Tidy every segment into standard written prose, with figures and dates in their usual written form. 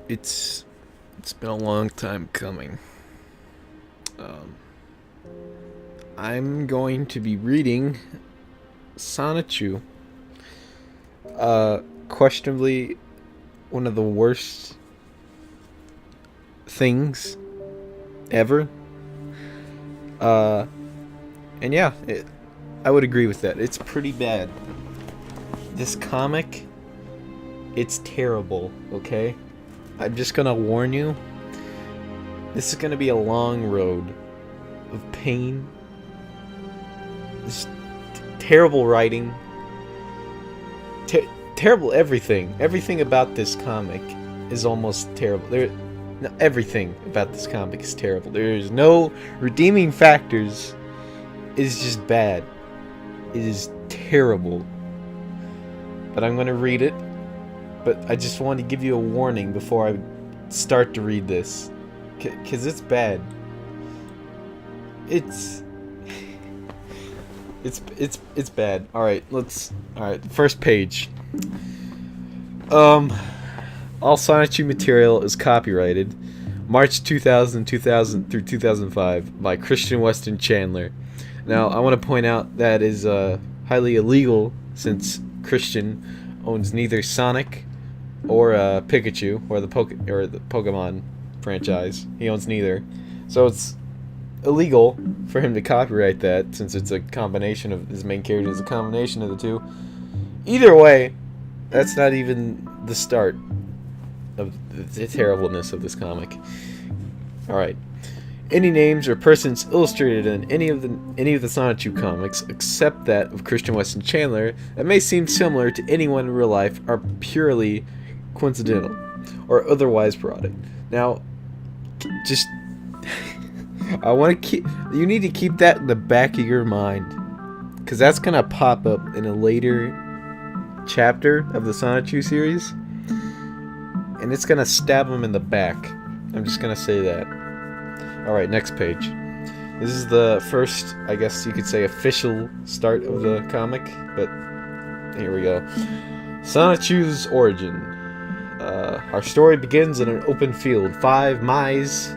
It's been a long time coming. Um, I'm going to be reading Sonichu. Questionably one of the worst things ever. Uh, and yeah, I would agree with that. It's pretty bad. This comic, it's terrible. Okay, I'm just gonna warn you. This is gonna be a long road of pain. This terrible writing. Terrible everything. Everything about this comic is almost terrible. No, everything about this comic is terrible. There's no redeeming factors. It's just bad. It is terrible. But I'm gonna read it. But I just want to give you a warning before I start to read this. Cause it's bad. It's bad. Alright, first page. All Sonichu material is copyrighted March 2000 through 2005 by Christian Weston Chandler. Now, I want to point out that is highly illegal since Christian owns neither Sonic or Pikachu or the Pokemon franchise. He owns neither. So it's illegal for him to copyright that since it's a combination of his main character is a combination of the two. Either way, that's not even the start of the terribleness of this comic. Alright. Any names or persons illustrated in any of the Sonichu comics, except that of Christian Weston Chandler, that may seem similar to anyone in real life, are purely coincidental or otherwise parodic. Now, just I want to keep. You need to keep that in the back of your mind, because that's gonna pop up in a later chapter of the Sonichu series, and it's gonna stab him in the back. I'm just gonna say that. All right, next page. This is the first, I guess you could say, official start of the comic, but here we go. Sonichu's origin. Our story begins in an open field, 5 miles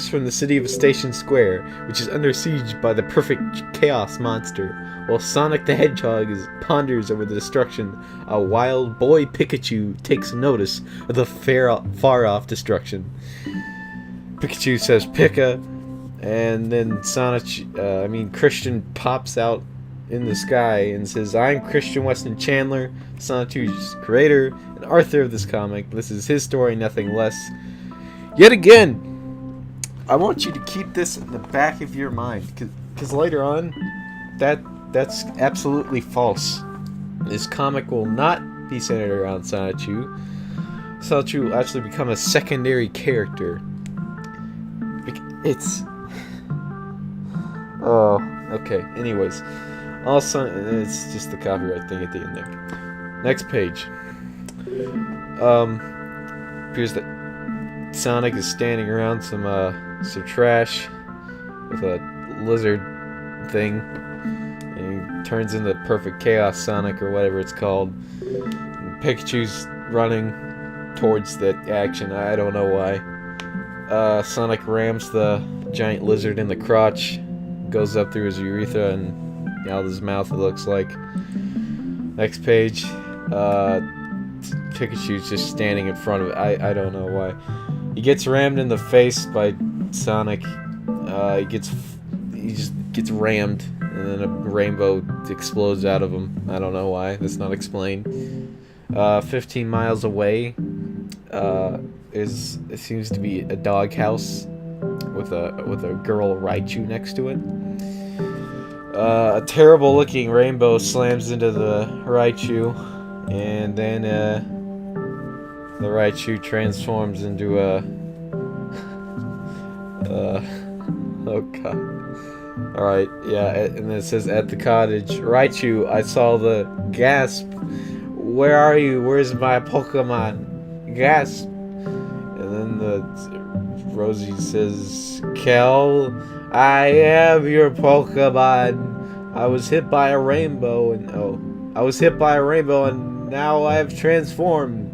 from the city of Station Square, which is under siege by the perfect chaos monster. While Sonic the Hedgehog ponders over the destruction, a wild boy Pikachu takes notice of the far-off destruction. Pikachu says Pika, and then Christian pops out in the sky and says, "I'm Christian Weston Chandler, Sonichu's creator and author of this comic. This is his story, nothing less." Yet again, I want you to keep this in the back of your mind, because later on, that's absolutely false. This comic will not be centered around Sonichu. Sonichu will actually become a secondary character. It's... Oh, okay. Anyways. Also, it's just the copyright thing at the end there. Next page. Appears that Sonic is standing around some trash with a lizard thing, and he turns into Perfect Chaos Sonic or whatever it's called. And Pikachu's running towards that action. I don't know why. Sonic rams the giant lizard in the crotch, goes up through his urethra and out of his mouth, it looks like. Next page. Pikachu's just standing in front of it. I don't know why. He gets rammed in the face by Sonic. He just gets rammed, and then a rainbow explodes out of him. I don't know why. That's not explained. 15 miles away, it seems to be a doghouse with a girl Raichu next to it. A terrible looking rainbow slams into the Raichu, and then the Raichu transforms into a oh god. Alright, yeah, and then it says, "At the cottage, Raichu, I saw the gasp. Where are you? Where's my Pokemon? Gasp." And then the Rosie says, "Kel, I am your Pokemon. I was hit by a rainbow and now I have transformed.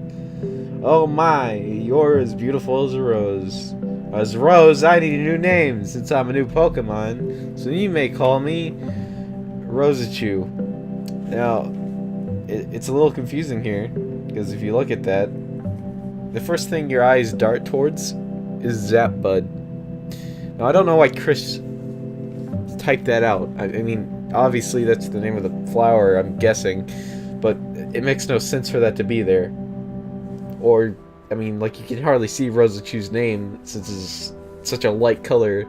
Oh my, you're as beautiful as a rose. As a rose, I need a new name since I'm a new Pokemon. So you may call me Rosichu. Now, it's a little confusing here, because if you look at that, the first thing your eyes dart towards is Zapbud. Now, I don't know why Chris typed that out. I mean, obviously that's the name of the flower, I'm guessing, but it makes no sense for that to be there. Or, I mean, like, you can hardly see Rosichu's name since it's such a light color,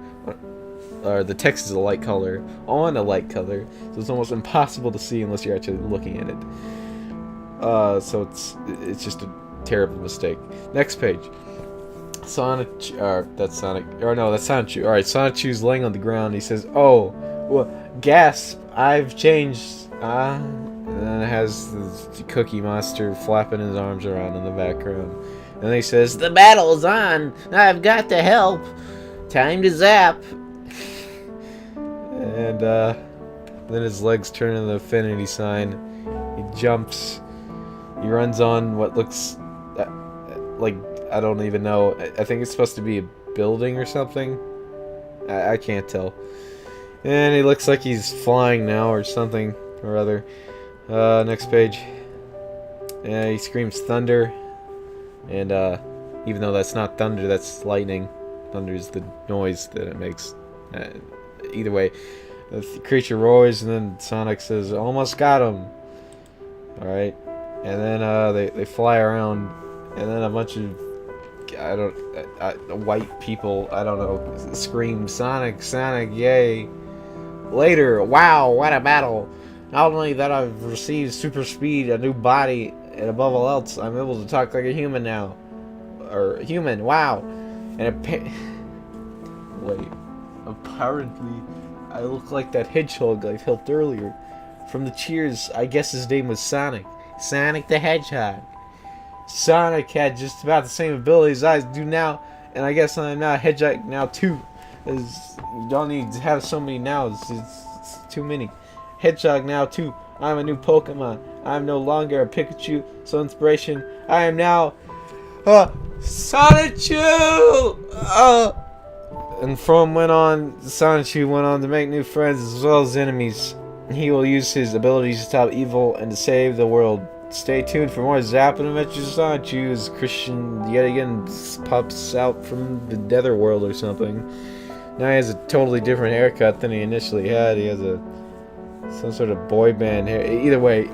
or the text is a light color, on a light color, so it's almost impossible to see unless you're actually looking at it. So it's just a terrible mistake. Next page. That's Sonichu. Alright, Sonichu's laying on the ground. He says, "Oh, well, gasp, I've changed." And then it has the Cookie Monster flapping his arms around in the background. And then he says, "The battle's on! I've got to help! Time to zap!" And then his legs turn into the infinity sign. He jumps. He runs on what looks like, I don't even know. I think it's supposed to be a building or something. I can't tell. And he looks like he's flying now or something or other. Next page. Yeah, he screams thunder. And even though that's not thunder, that's lightning. Thunder is the noise that it makes. Either way, the creature roars, and then Sonic says, "Almost got him." Alright. And then they fly around, and then a bunch of white people, I don't know, scream, "Sonic, Sonic, yay." Later, "Wow, what a battle. Not only that I've received super speed, a new body, and above all else, I'm able to talk like a human now. Or human, wow." And apparently, I look like that hedgehog I helped earlier. From the cheers, I guess his name was Sonic. Sonic the Hedgehog. Sonic had just about the same abilities I do now, and I guess I'm now a hedgehog now too. You don't need to have so many nows, it's too many. Hedgehog now too. I'm a new Pokemon. I'm no longer a Pikachu, so inspiration. I am now Sonichu! And from went on, Sonichu went on to make new friends as well as enemies. He will use his abilities to stop evil and to save the world. Stay tuned for more Zappin' Adventures of Sonichu as Christian yet again pops out from the netherworld or something. Now he has a totally different haircut than he initially had. He has some sort of boy band hair. Either way,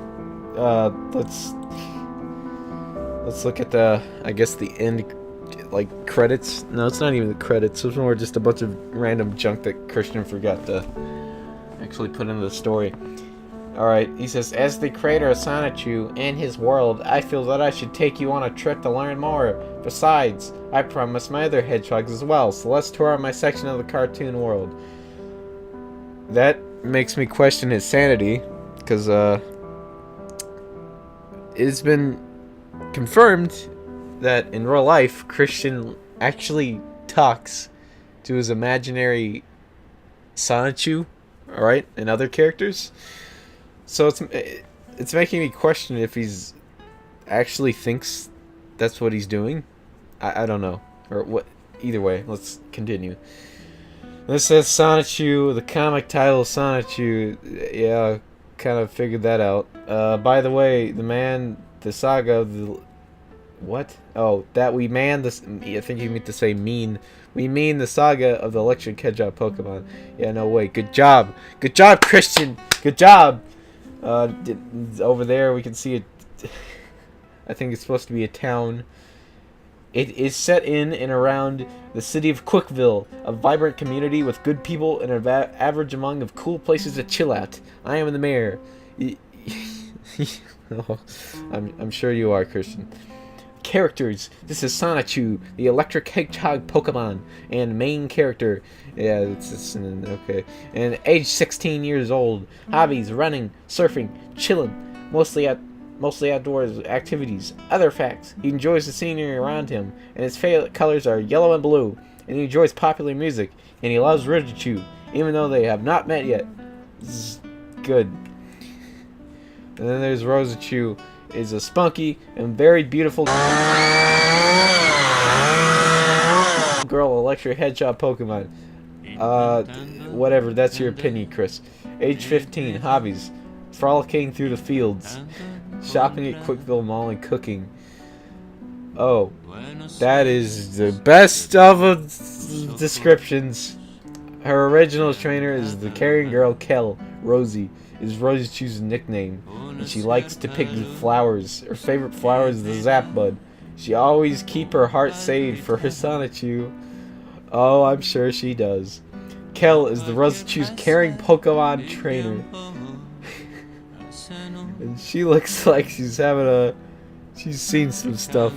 let's look at I guess the end, like, credits. No, it's not even the credits. It's more just a bunch of random junk that Christian forgot to actually put into the story. Alright, he says, "As the creator of Sonichu and his world, I feel that I should take you on a trip to learn more. Besides, I promised my other hedgehogs as well, so let's tour my section of the cartoon world." That makes me question his sanity, because it's been confirmed that in real life, Christian actually talks to his imaginary Sonichu, alright, and other characters. So it's making me question if he's actually thinks that's what he's doing. I don't know. Or what. Either way, let's continue. This says Sonichu, the comic title Sonichu. Yeah, kind of figured that out. By the way, the saga of the... What? Oh, that we man this... I think you meant to say mean. We mean the saga of the electric hedgehog Pokemon. Yeah, no way. Good job. Good job, Christian. Good job. Over there we can see it. I think it's supposed to be a town. It is set in and around the city of Quickville, a vibrant community with good people and an average among of cool places to chill at. I am the mayor. Oh, I'm sure you are, Christian. Characters. This is Sonichu, the electric hedgehog Pokemon, and main character. Yeah, it's okay. And age 16 years old. Hobbies: running, surfing, chilling, mostly outdoors activities. Other facts: he enjoys the scenery around him, and his favorite colors are yellow and blue. And he enjoys popular music, and he loves Rodichu, even though they have not met yet. This is good. And then there's Rosichu. is a spunky and very beautiful girl electric hedgehog Pokemon. Whatever, that's your opinion, Chris. Age 15, hobbies: frolicking through the fields, shopping at Quickville Mall, and cooking. Oh, that is the best of descriptions. Her original trainer is the carrying girl Kel. Rosie is Rosiechu's nickname, and she likes to pick flowers. Her favorite flower is the Zapbud. She always keep her heart saved for her Sonichu. Oh, I'm sure she does. Kel is the Rosiechu's caring Pokemon trainer. And she looks like she's seen some stuff.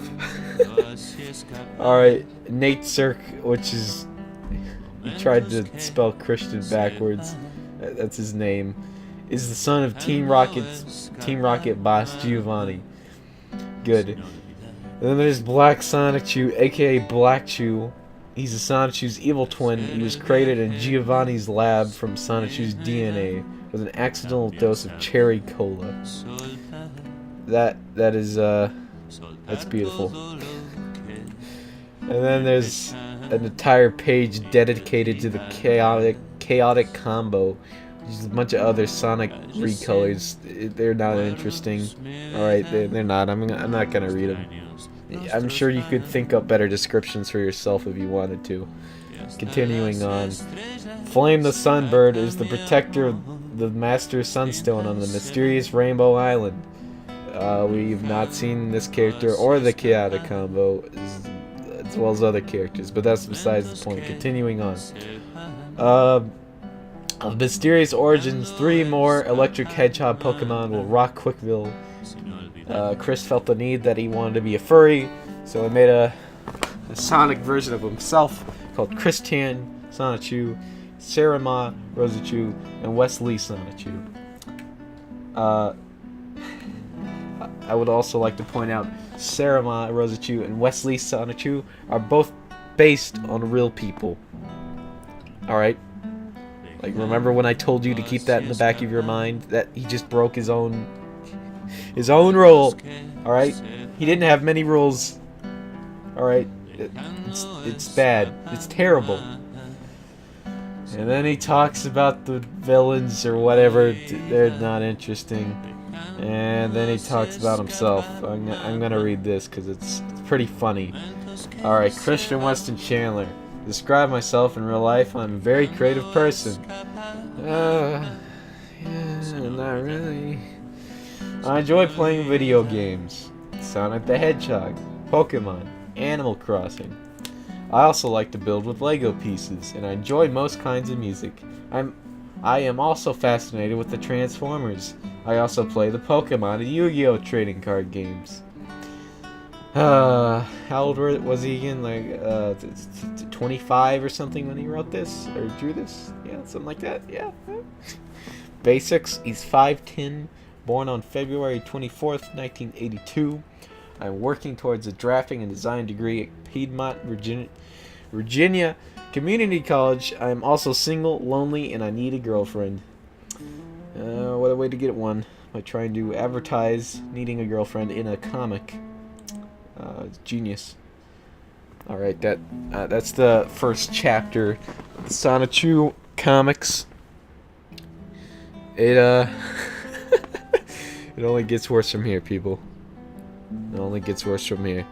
Alright, Nate Cirque, which is... he tried to spell Christian backwards. That's his name. Is the son of Team Rocket boss Giovanni. Good. And then there's Black Sonichu, aka Black Chew. He's a Sonichu's evil twin. He was created in Giovanni's lab from Sonichu's DNA with an accidental dose of cherry cola. That's beautiful. And then there's an entire page dedicated to the chaotic combo, which is a bunch of other Sonic recolors. They're not interesting. Alright, they're not. I'm not gonna read them. I'm sure you could think up better descriptions for yourself if you wanted to. Continuing on. Flame the Sunbird is the protector of the Master Sunstone on the mysterious Rainbow Island. We've not seen this character or the chaotic combo, as well as other characters, but that's besides the point. Continuing on. Of mysterious origins, 3 more electric hedgehog Pokemon will rock Quickville. Chris felt the need that he wanted to be a furry, so he made a Sonic version of himself called Christian Sonichu, Sarama Rosiechu, and Wesley Sonichu. I would also like to point out Sarama Rosiechu and Wesley Sonichu are both based on real people. Alright? Like, remember when I told you to keep that in the back of your mind? That he just broke his own rule. Alright? He didn't have many rules. Alright? It's bad. It's terrible. And then he talks about the villains or whatever. They're not interesting. And then he talks about himself. I'm gonna read this because it's pretty funny. Alright, Christian Weston Chandler. Describe myself in real life. I'm a very creative person. Yeah, not really. I enjoy playing video games. Sonic the Hedgehog, Pokemon, Animal Crossing. I also like to build with Lego pieces, and I enjoy most kinds of music. I am also fascinated with the Transformers. I also play the Pokemon and Yu-Gi-Oh! Trading card games. How old was he again? Like, 25 or something when he wrote this? Or drew this? Yeah, something like that. Yeah. Basics, he's 5'10", born on February 24th, 1982. I'm working towards a drafting and design degree at Piedmont, Virginia Community College. I am also single, lonely, and I need a girlfriend. What a way to get one by trying to advertise needing a girlfriend in a comic. Genius. Alright, that's the first chapter of the Sonichu comics. It it only gets worse from here, people. It only gets worse from here.